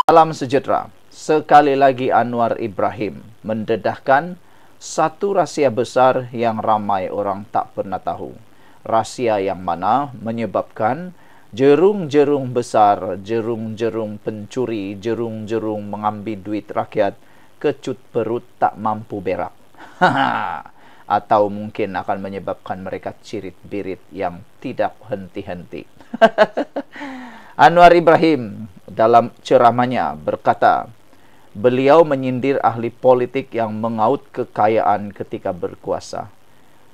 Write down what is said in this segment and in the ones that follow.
Salam sejahtera. Sekali lagi Anwar Ibrahim mendedahkan satu rahsia besar yang ramai orang tak pernah tahu. Rahsia yang mana menyebabkan jerung-jerung besar, jerung-jerung pencuri, jerung-jerung mengambil duit rakyat, kecut perut tak mampu berak. Atau mungkin akan menyebabkan mereka cirit-birit yang tidak henti-henti. Anwar Ibrahim dalam ceramahnya berkata, beliau menyindir ahli politik yang mengaut kekayaan ketika berkuasa.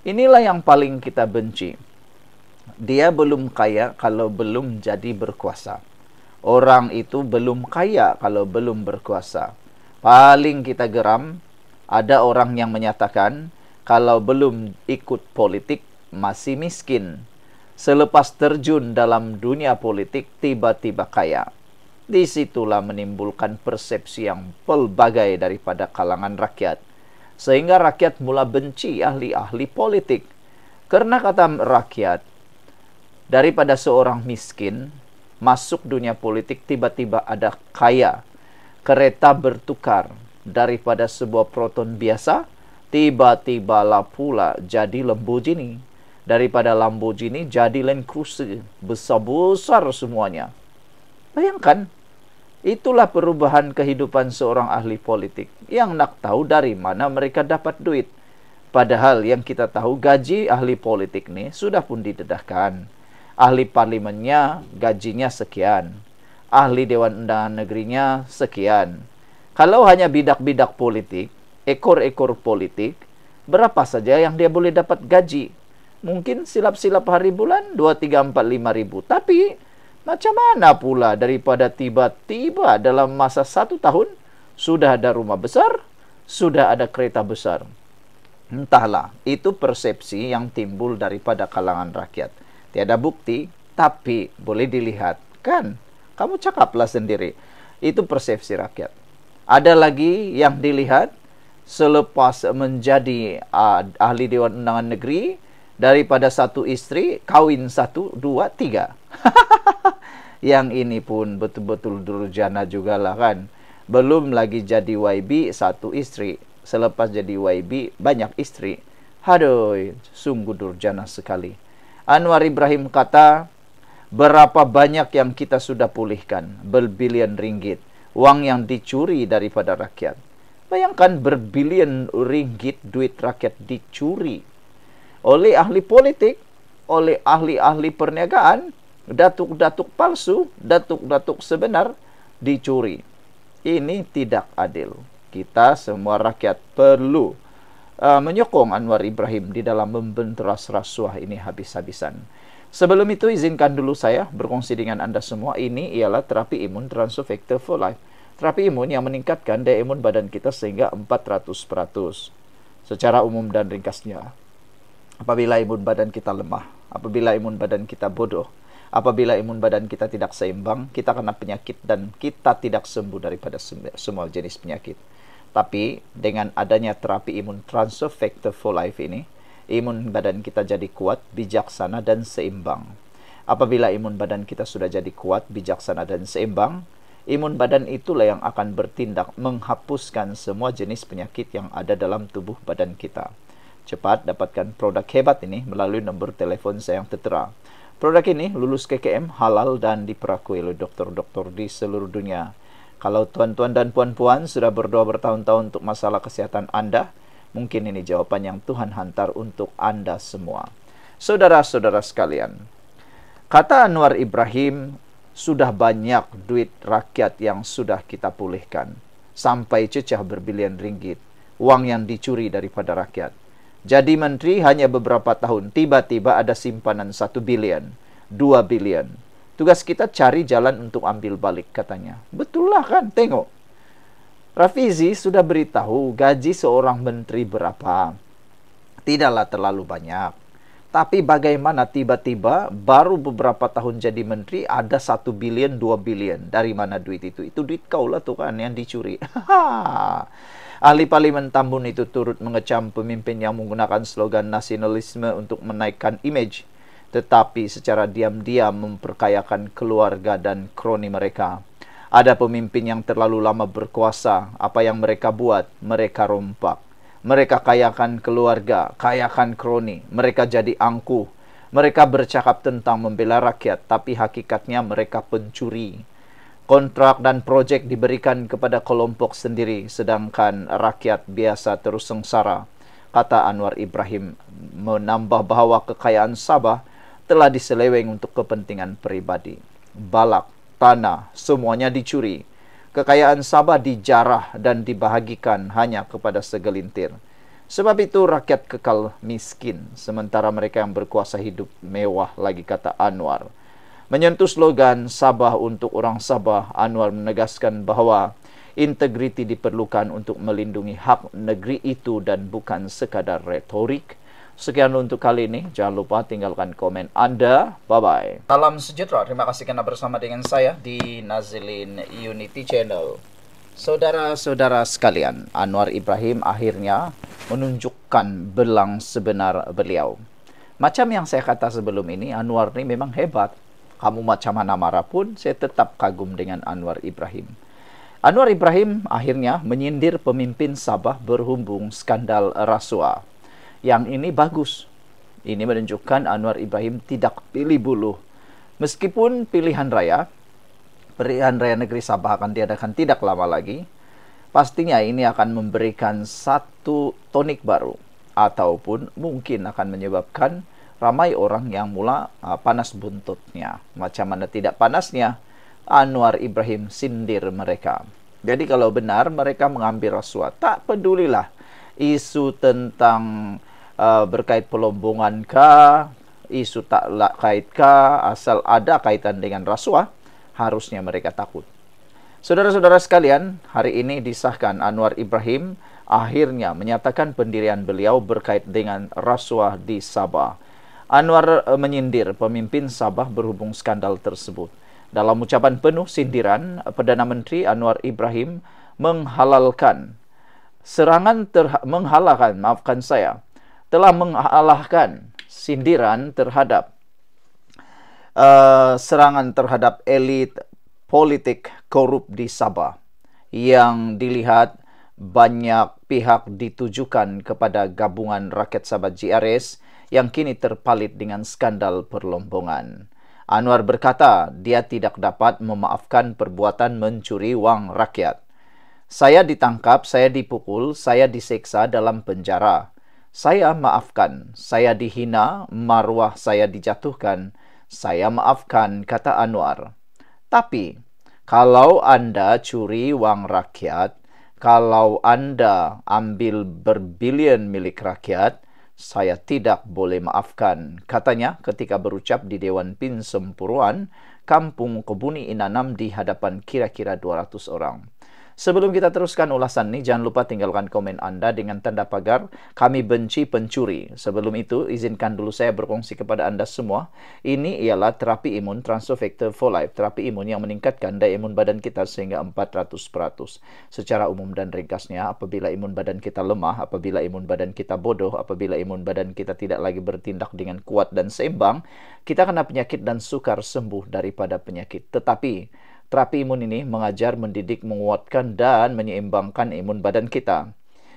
Inilah yang paling kita benci. Dia belum kaya kalau belum jadi berkuasa. Orang itu belum kaya kalau belum berkuasa. Paling kita geram, ada orang yang menyatakan kalau belum ikut politik masih miskin. Selepas terjun dalam dunia politik, tiba-tiba kaya. Disitulah menimbulkan persepsi yang pelbagai daripada kalangan rakyat. Sehingga rakyat mula benci ahli-ahli politik. Karena kata rakyat, daripada seorang miskin, masuk dunia politik tiba-tiba ada kaya. Kereta bertukar daripada sebuah Proton biasa, tiba-tiba lah pula jadi Lamborghini. Daripada Lamborghini jadi Land Cruiser, besar-besar semuanya. Bayangkan, itulah perubahan kehidupan seorang ahli politik yang nak tahu dari mana mereka dapat duit. Padahal yang kita tahu gaji ahli politik ni sudah pun didedahkan. Ahli parlimennya gajinya sekian. Ahli Dewan Undangan Negerinya sekian. Kalau hanya bidak-bidak politik, ekor-ekor politik, berapa saja yang dia boleh dapat gaji? Mungkin silap-silap hari bulan 2, 3, 4, 5 ribu. Tapi macam mana pula daripada tiba-tiba dalam masa 1 tahun sudah ada rumah besar, sudah ada kereta besar. Entahlah, itu persepsi yang timbul daripada kalangan rakyat. Tiada bukti, tapi boleh dilihat. Kan? Kamu cakaplah sendiri. Itu persepsi rakyat. Ada lagi yang dilihat selepas menjadi ahli Dewan Undangan Negeri, daripada satu istri, kawin 1, 2, 3. Yang ini pun betul-betul durjana jugalah kan. Belum lagi jadi YB, satu istri. Selepas jadi YB, banyak istri. Aduh, sungguh durjana sekali. Anwar Ibrahim kata, berapa banyak yang kita sudah pulihkan, berbilion ringgit. Wang yang dicuri daripada rakyat. Bayangkan berbilion ringgit duit rakyat dicuri oleh ahli politik, oleh ahli-ahli perniagaan, datuk-datuk palsu, datuk-datuk sebenar dicuri. Ini tidak adil. Kita semua rakyat perlu menyokong Anwar Ibrahim di dalam membenteras rasuah ini habis-habisan. Sebelum itu izinkan dulu saya berkongsi dengan Anda semua. Ini ialah terapi imun Transfer Factor for Life. Terapi imun yang meningkatkan daya imun badan kita sehingga 400%. Secara umum dan ringkasnya, apabila imun badan kita lemah, apabila imun badan kita bodoh, apabila imun badan kita tidak seimbang, kita kena penyakit dan kita tidak sembuh daripada semua jenis penyakit. Tapi dengan adanya terapi imun Transfer Factor for Life ini, imun badan kita jadi kuat, bijaksana dan seimbang. Apabila imun badan kita sudah jadi kuat, bijaksana dan seimbang, imun badan itulah yang akan bertindak menghapuskan semua jenis penyakit yang ada dalam tubuh badan kita. Cepat dapatkan produk hebat ini melalui nombor telepon saya yang tertera. Produk ini lulus KKM, halal dan diperakui oleh doktor-doktor di seluruh dunia. Kalau tuan-tuan dan puan-puan sudah berdoa bertahun-tahun untuk masalah kesehatan Anda, mungkin ini jawaban yang Tuhan hantar untuk Anda semua. Saudara-saudara sekalian, kata Anwar Ibrahim, sudah banyak duit rakyat yang sudah kita pulihkan. Sampai cecah berbilion ringgit. Uang yang dicuri daripada rakyat. Jadi menteri hanya beberapa tahun, tiba-tiba ada simpanan 1 bilion, 2 bilion. Tugas kita cari jalan untuk ambil balik, katanya. Betul lah kan, tengok. Rafizi sudah beritahu gaji seorang menteri berapa. Tidaklah terlalu banyak. Tapi bagaimana tiba-tiba baru beberapa tahun jadi menteri ada 1 bilion, 2 bilion. Dari mana duit itu? Itu duit kau lah tuh kan yang dicuri. Ahli Parlimen Tambun itu turut mengecam pemimpin yang menggunakan slogan nasionalisme untuk menaikkan image, tetapi secara diam-diam memperkayakan keluarga dan kroni mereka. Ada pemimpin yang terlalu lama berkuasa, apa yang mereka buat, mereka rompak. Mereka kayakan keluarga, kayakan kroni, mereka jadi angkuh. Mereka bercakap tentang membela rakyat, tapi hakikatnya mereka pencuri. Kontrak dan proyek diberikan kepada kelompok sendiri, sedangkan rakyat biasa terus sengsara. Kata Anwar Ibrahim, menambah bahwa kekayaan Sabah telah diseleweng untuk kepentingan pribadi. Balak, tanah, semuanya dicuri. Kekayaan Sabah dijarah dan dibahagikan hanya kepada segelintir. Sebab itu rakyat kekal miskin, sementara mereka yang berkuasa hidup mewah lagi, kata Anwar. Menyentuh slogan Sabah untuk orang Sabah, Anwar menegaskan bahwa integriti diperlukan untuk melindungi hak negeri itu dan bukan sekadar retorik. Sekian untuk kali ini. Jangan lupa tinggalkan komen Anda. Bye-bye. Salam sejahtera. Terima kasih karena bersama dengan saya di Nazilin Unity Channel. Saudara-saudara sekalian, Anwar Ibrahim akhirnya menunjukkan belang sebenar beliau. Macam yang saya kata sebelum ini, Anwar ini memang hebat. Kamu macam mana marah pun, saya tetap kagum dengan Anwar Ibrahim. Anwar Ibrahim akhirnya menyindir pemimpin Sabah berhubung skandal rasuah. Yang ini bagus. Ini menunjukkan Anwar Ibrahim tidak pilih bulu. Meskipun pilihan raya negeri Sabah akan diadakan tidak lama lagi, pastinya ini akan memberikan satu tonik baru, ataupun mungkin akan menyebabkan ramai orang yang mula panas buntutnya. Macam mana tidak panasnya, Anwar Ibrahim sindir mereka. Jadi kalau benar mereka mengambil rasuah, tak pedulilah isu tentang berkait pelombongan kah, isu tak kait kah, asal ada kaitan dengan rasuah, harusnya mereka takut. Saudara-saudara sekalian, hari ini disahkan Anwar Ibrahim akhirnya menyatakan pendirian beliau berkait dengan rasuah di Sabah. Anwar menyindir pemimpin Sabah berhubung skandal tersebut. Dalam ucapan penuh sindiran, Perdana Menteri Anwar Ibrahim telah mengalahkan sindiran terhadap serangan terhadap elit politik korup di Sabah yang dilihat banyak pihak ditujukan kepada Gabungan Rakyat Sabah GRS yang kini terpalit dengan skandal perlombongan. Anwar berkata dia tidak dapat memaafkan perbuatan mencuri wang rakyat. Saya ditangkap, saya dipukul, saya disiksa dalam penjara. Saya maafkan, saya dihina, marwah saya dijatuhkan. Saya maafkan, kata Anwar. Tapi, kalau Anda curi wang rakyat, kalau Anda ambil berbilion milik rakyat, saya tidak boleh maafkan, katanya ketika berucap di Dewan Pin Sempuruan, Kampung Kebuni Inanam di hadapan kira-kira 200 orang. Sebelum kita teruskan ulasan ini, jangan lupa tinggalkan komen Anda dengan tanda pagar kami benci pencuri. Sebelum itu, izinkan dulu saya berkongsi kepada Anda semua. Ini ialah terapi imun Transfer Factor for Life, terapi imun yang meningkatkan daya imun badan kita sehingga 400%. Secara umum dan ringkasnya, apabila imun badan kita lemah, apabila imun badan kita bodoh, apabila imun badan kita tidak lagi bertindak dengan kuat dan seimbang, kita kena penyakit dan sukar sembuh daripada penyakit. Tetapi terapi imun ini mengajar, mendidik, menguatkan, dan menyeimbangkan imun badan kita.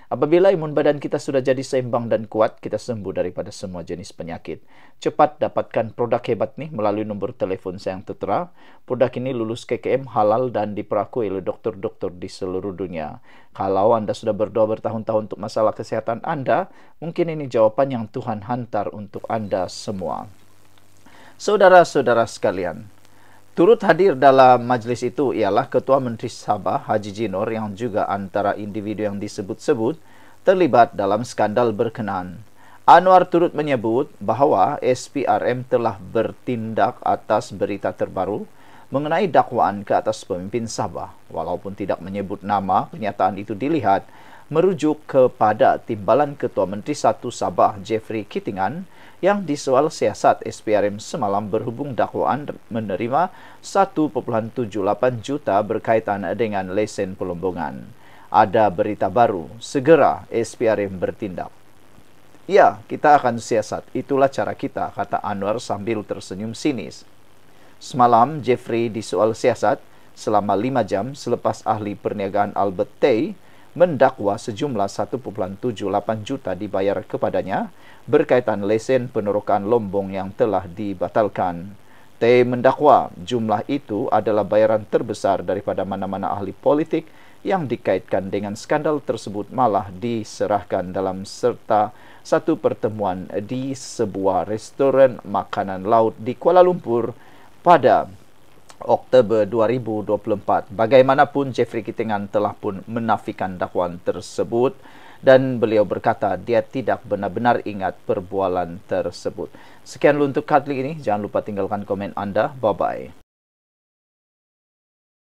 Apabila imun badan kita sudah jadi seimbang dan kuat, kita sembuh daripada semua jenis penyakit. Cepat dapatkan produk hebat nih melalui nombor telepon saya yang tertera. Produk ini lulus KKM, halal, dan diperakui oleh dokter-dokter di seluruh dunia. Kalau Anda sudah berdoa bertahun-tahun untuk masalah kesehatan Anda, mungkin ini jawaban yang Tuhan hantar untuk Anda semua. Saudara-saudara sekalian, turut hadir dalam majelis itu ialah Ketua Menteri Sabah Haji Jinor yang juga antara individu yang disebut-sebut terlibat dalam skandal berkenaan. Anwar turut menyebut bahawa SPRM telah bertindak atas berita terbaru mengenai dakwaan ke atas pemimpin Sabah. Walaupun tidak menyebut nama, pernyataan itu dilihat merujuk kepada timbalan Ketua Menteri 1 Sabah Jeffrey Kittingan yang disoal siasat SPRM semalam berhubung dakwaan menerima 1.78 juta berkaitan dengan lesen pelombongan. Ada berita baru, segera SPRM bertindak. Ya, kita akan siasat, itulah cara kita, kata Anwar sambil tersenyum sinis. Semalam Jeffrey disoal siasat, selama 5 jam selepas ahli perniagaan Albert Tay mendakwa sejumlah 1.78 juta dibayar kepadanya berkaitan lesen penerokan Lombong yang telah dibatalkan. Tay mendakwa jumlah itu adalah bayaran terbesar daripada mana-mana ahli politik yang dikaitkan dengan skandal tersebut malah diserahkan dalam serta satu pertemuan di sebuah restoran makanan laut di Kuala Lumpur pada Oktober 2024. Bagaimanapun, Jeffrey Kitingan telah pun menafikan dakwaan tersebut dan beliau berkata dia tidak benar-benar ingat perbualan tersebut. Sekian untuk kali ini. Jangan lupa tinggalkan komen Anda. Bye-bye.